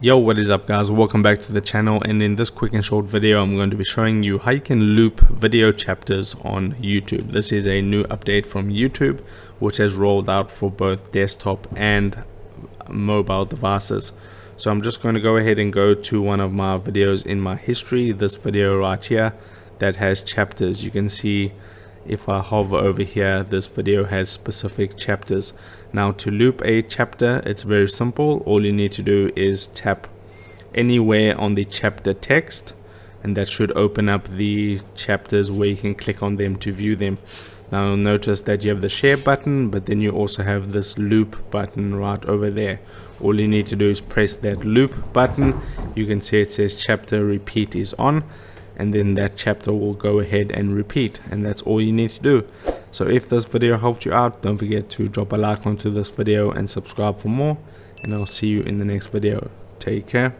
Yo, what is up guys, welcome back to the channel. And in this quick and short video I'm going to be showing you how you can loop video chapters on YouTube. This is a new update from YouTube which has rolled out for both desktop and mobile devices. So I'm just going to go ahead and go to one of my videos in my history, this video right here that has chapters. You can see if I hover over here, this video has specific chapters. Now to loop a chapter, it's very simple. All you need to do is tap anywhere on the chapter text, and that should open up the chapters where you can click on them to view them. Now notice that you have the share button, but then you also have this loop button right over there. All you need to do is press that loop button. You can see it says chapter repeat is on, and then that chapter will go ahead and repeat, and that's all you need to do. So if this video helped you out, don't forget to drop a like onto this video and subscribe for more, and I'll see you in the next video. Take care.